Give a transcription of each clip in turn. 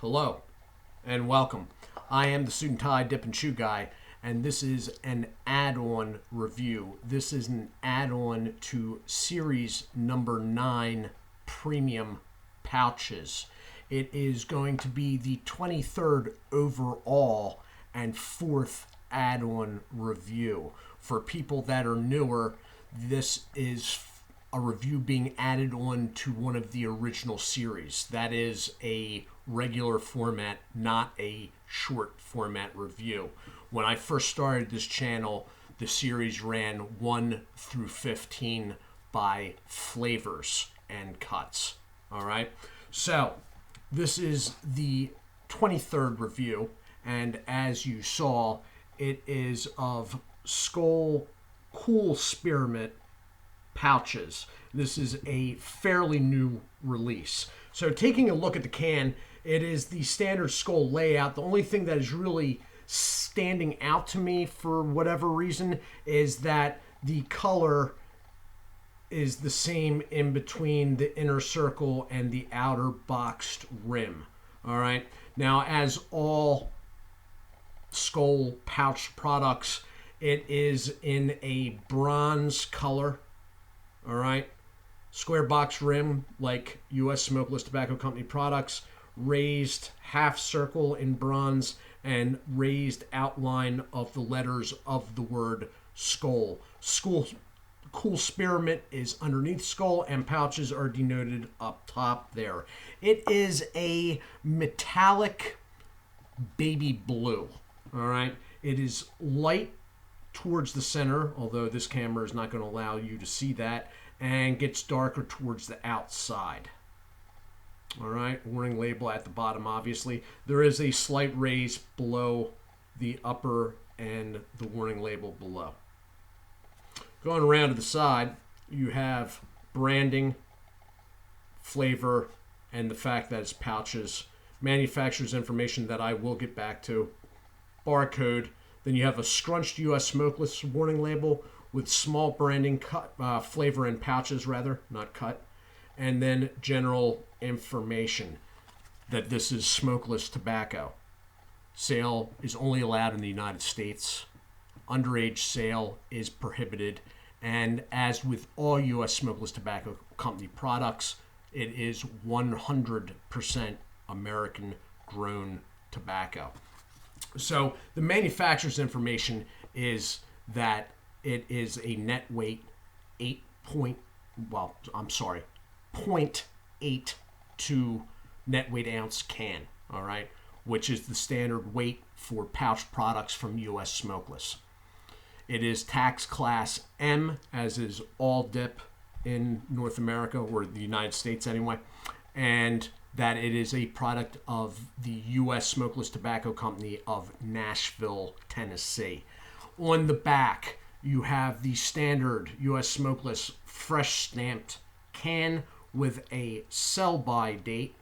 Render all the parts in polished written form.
Hello and welcome. I am the Suit&Tie Dip&ChewGuy, and this is an add-on review. This is an add-on to series number 9 premium pouches. It is going to be the 23rd overall and 4th add-on review. For people that are newer, this is a review being added on to one of the original series. That is a regular format, not a short format review. When I first started this channel, the series ran 1 through 15 by flavors and cuts. All right, so this is the 23rd review, and as you saw, it is of Skoal Cool Spearmint pouches. This is a fairly new release. So taking a look at the can, it is the standard Skoal layout. The only thing that is really standing out to me for whatever reason is that the color is the same in between the inner circle and the outer boxed rim. All right. Now, as all Skoal pouch products, it is in a bronze color. All right. Square box rim like U.S. Smokeless Tobacco Company products, raised half circle in bronze, and raised outline of the letters of the word Skoal. Skoal Cool Spearmint is underneath Skoal, and pouches are denoted up top there. It is a metallic baby blue. All right. It is light towards the center, although this camera is not going to allow you to see that, and gets darker towards the outside. All right, warning label at the bottom, obviously. There is a slight raise below the upper and the warning label below. Going around to the side, you have branding, flavor, and the fact that it's pouches, manufacturer's information that I will get back to, barcode. Then you have a scrunched U.S. Smokeless warning label with small branding, cut, flavor and pouches rather, not cut. And then general information that this is smokeless tobacco. Sale is only allowed in the United States. Underage sale is prohibited. And as with all U.S. Smokeless Tobacco Company products, it is 100% American grown tobacco. So the manufacturer's information is that it is a net weight 0.82 net weight ounce can, all right, which is the standard weight for pouch products from U.S. Smokeless. It is tax class M, as is all dip in North America, or the United States anyway, and that it is a product of the U.S. Smokeless Tobacco Company of Nashville, Tennessee. On the back, you have the standard U.S. Smokeless fresh stamped can with a sell-by date,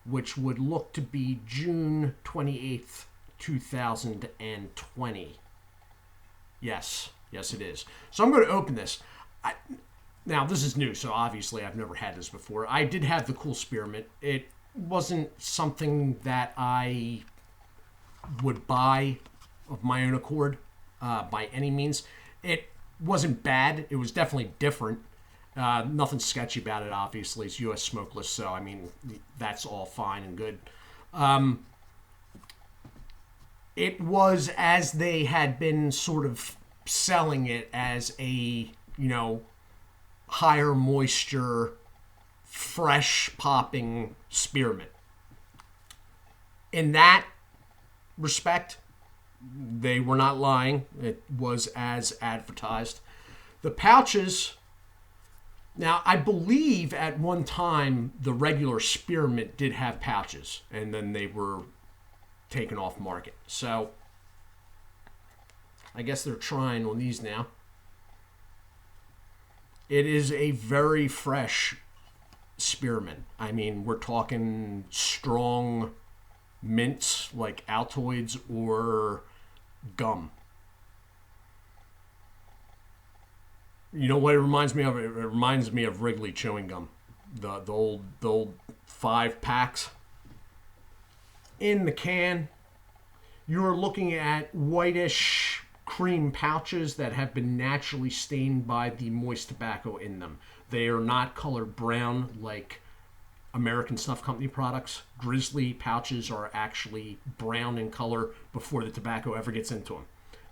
which would look to be June 28th, 2020. Yes, it is. So I'm going to open this. Now, this is new, so obviously I've never had this before. I did have the Cool Spearmint. It wasn't something that I would buy of my own accord by any means. It wasn't bad. It was definitely different. Nothing sketchy about it, obviously. It's U.S. Smokeless, so, I mean, that's all fine and good. It was as they had been sort of selling it as a, higher moisture, fresh popping spearmint. In that respect, they were not lying. It was as advertised. The pouches, now I believe at one time the regular spearmint did have pouches, and then they were taken off market. So I guess they're trying on these now. It is a very fresh spearmint. I mean, we're talking strong mints like Altoids or gum. You know what it reminds me of? It reminds me of Wrigley chewing gum. The old 5 packs. in the can, you're looking at whitish cream pouches that have been naturally stained by the moist tobacco in them. They are not colored brown like American Snuff Company products. Grizzly pouches are actually brown in color before the tobacco ever gets into them.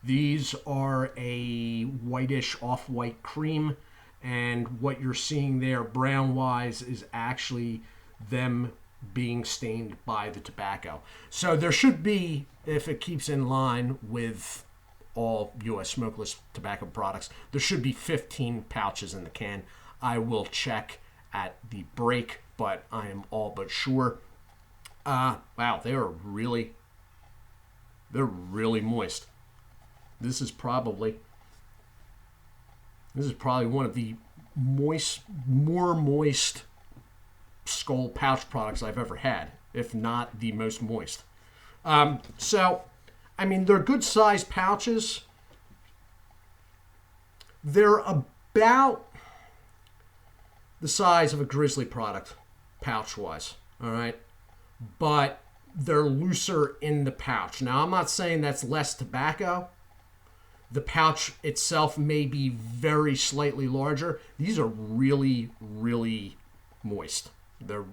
These are a whitish off-white cream, and what you're seeing there brown-wise is actually them being stained by the tobacco. So there should be, if it keeps in line with all U.S. smokeless tobacco products, there should be 15 pouches in the can. I will check at the break, but I am all but sure. Wow, they're really moist. This is probably one of the more moist Skoal pouch products I've ever had, if not the most moist. So, I mean, they're good sized pouches. They're about the size of a Grizzly product, pouch wise. All right. But they're looser in the pouch. Now, I'm not saying that's less tobacco. The pouch itself may be very slightly larger. These are really, really moist. The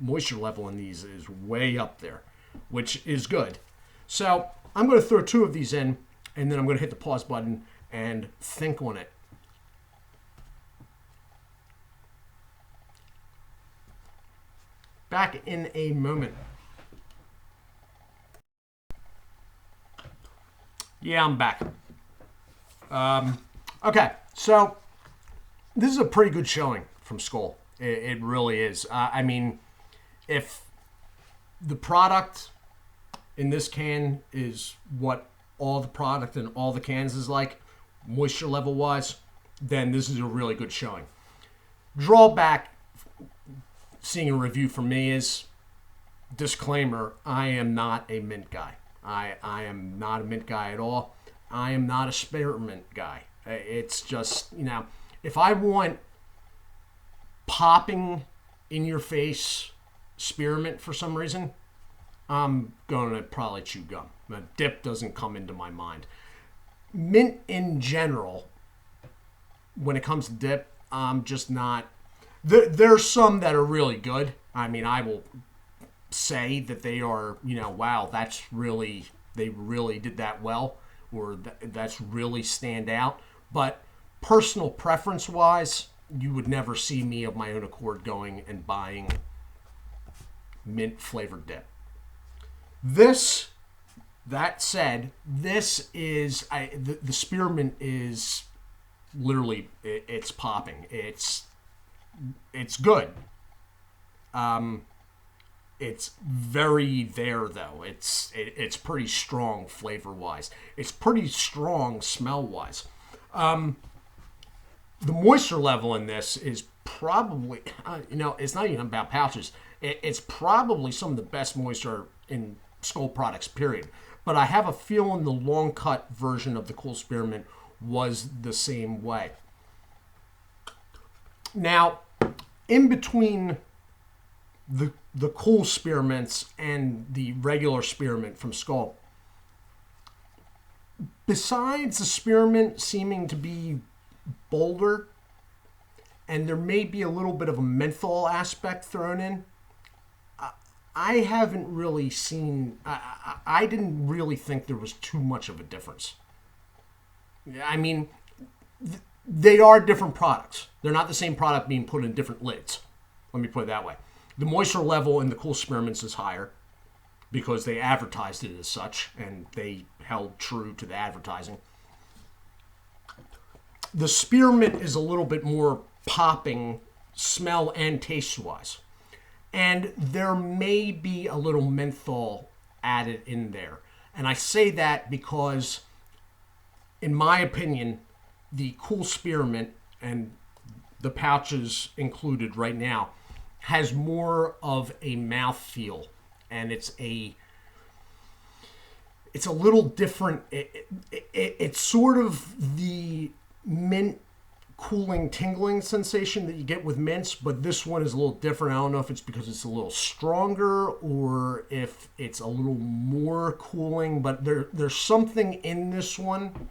moisture level in these is way up there, which is good. So I'm going to throw 2 of these in, and then I'm going to hit the pause button and think on it. Back in a moment. Yeah, I'm back. Okay, so this is a pretty good showing from Skoal. It really is. I mean, if the product in this can is what all the product in all the cans is like, moisture level wise, then this is a really good showing. Drawback seeing a review from me is, disclaimer, I am not a mint guy. I am not a mint guy at all. I am not a spearmint guy. It's just, you know, if I want popping in your face spearmint for some reason, I'm going to probably chew gum. Dip doesn't come into my mind. Mint in general, when it comes to dip, I'm just not. There's some that are really good. I mean, I will say that they are, you know, wow, they really did that well, or that's really stand out. But personal preference wise, you would never see me of my own accord going and buying mint flavored dip. That said, this is the spearmint is literally it's popping. It's good. It's very there though. It's pretty strong flavor wise. It's pretty strong smell wise. The moisture level in this is probably, it's not even about pouches. It's probably some of the best moisture in Skoal products, period. But I have a feeling the long cut version of the Kool Spearmint was the same way. Now, in between the Kool Spearmints and the regular spearmint from Skoal, besides the spearmint seeming to be bolder, and there may be a little bit of a menthol aspect thrown in, I haven't really seen, I didn't really think there was too much of a difference. I mean, they are different products. They're not the same product being put in different lids. Let me put it that way. The moisture level in the Kool Spearmints is higher because they advertised it as such, and they held true to the advertising. The spearmint is a little bit more popping smell and taste-wise. And there may be a little menthol added in there. And I say that because, in my opinion, the Kool Spearmint, and the pouches included right now, has more of a mouthfeel. And it's a little different. It's sort of the mint cooling, tingling sensation that you get with mints, but this one is a little different. I don't know if it's because it's a little stronger or if it's a little more cooling, but there's something in this one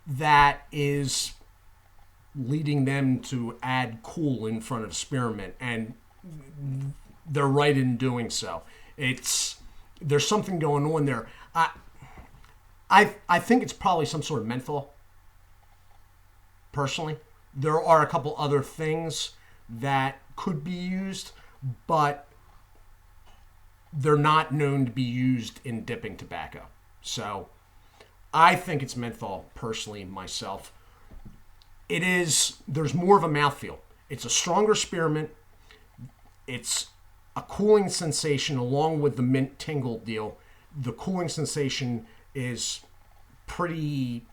that is leading them to add cool in front of Spearmint, and they're right in doing so. There's something going on there. I think it's probably some sort of menthol. Personally, there are a couple other things that could be used, but they're not known to be used in dipping tobacco. So I think it's menthol, personally, myself. There's more of a mouthfeel. It's a stronger spearmint. It's a cooling sensation along with the mint tingle deal. The cooling sensation is pretty...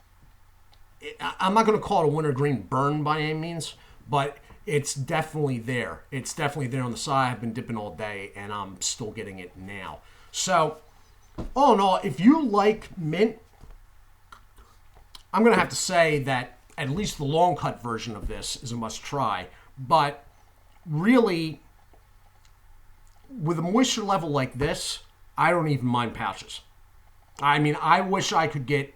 I'm not going to call it a wintergreen burn by any means, but it's definitely there. It's definitely there on the side. I've been dipping all day, and I'm still getting it now. So, all in all, if you like mint, I'm going to have to say that at least the long cut version of this is a must try. But really, with a moisture level like this, I don't even mind pouches. I mean, I wish I could get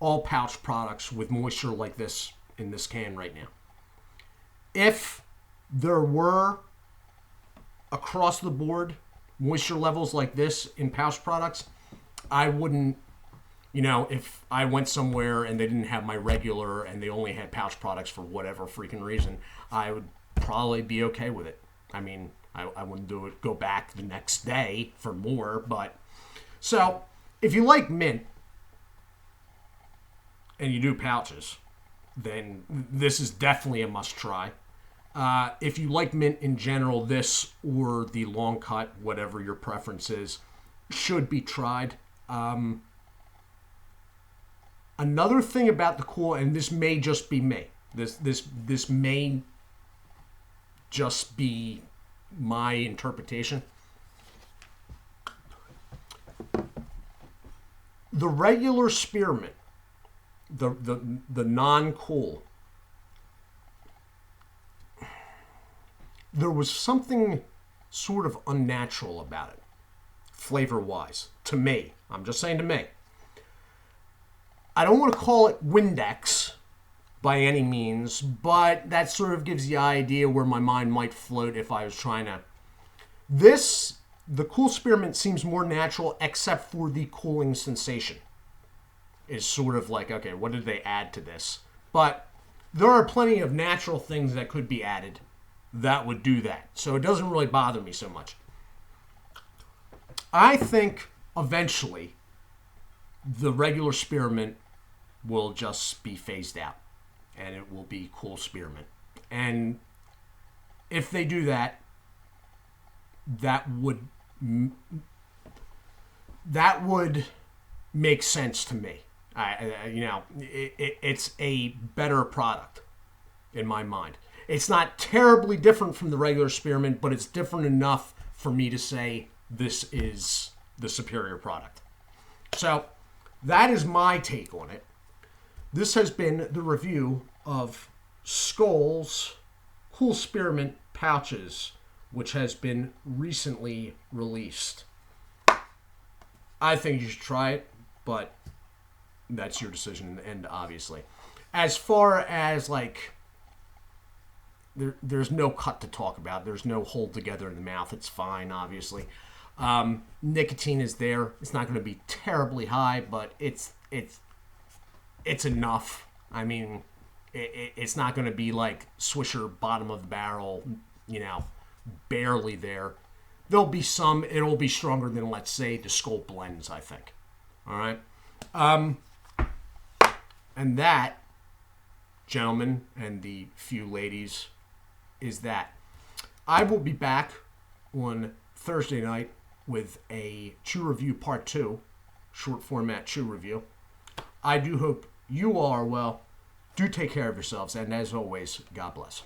all pouch products with moisture like this in this can right now. If there were across the board moisture levels like this in pouch products, I wouldn't, if I went somewhere and they didn't have my regular and they only had pouch products for whatever freaking reason, I would probably be okay with it. I mean, I wouldn't go back the next day for more, but so if you like mint and you do pouches, then this is definitely a must try. If you like mint in general, this or the long cut, whatever your preference is, should be tried. Another thing about the cool, and this may just be me, this may just be my interpretation. The regular spearmint, the non-cool, there was something sort of unnatural about it, flavor-wise, to me. I'm just saying to me. I don't want to call it Windex by any means, but that sort of gives the idea where my mind might float if I was trying to... The cool spearmint seems more natural except for the cooling sensation. Is sort of like, okay, what did they add to this? But there are plenty of natural things that could be added that would do that. So it doesn't really bother me so much. I think eventually the regular spearmint will just be phased out and it will be cool spearmint. And if they do that, that would make sense to me. It's a better product in my mind. It's not terribly different from the regular spearmint, but it's different enough for me to say this is the superior product. So that is my take on it. This has been the review of Skoal's Cool Spearmint Pouches, which has been recently released. I think you should try it, but that's your decision in the end, obviously. As far as, there's no cut to talk about. There's no hold together in the mouth. It's fine, obviously. Nicotine is there. It's not going to be terribly high, but it's enough. I mean, it's not going to be like Swisher bottom of the barrel, barely there. There'll be some. It'll be stronger than, let's say, the Skoal blends, I think. All right? And that, gentlemen, and the few ladies, is that. I will be back on Thursday night with a Chew Review Part 2, short format Chew Review. I do hope you all are well. Do take care of yourselves, and as always, God bless.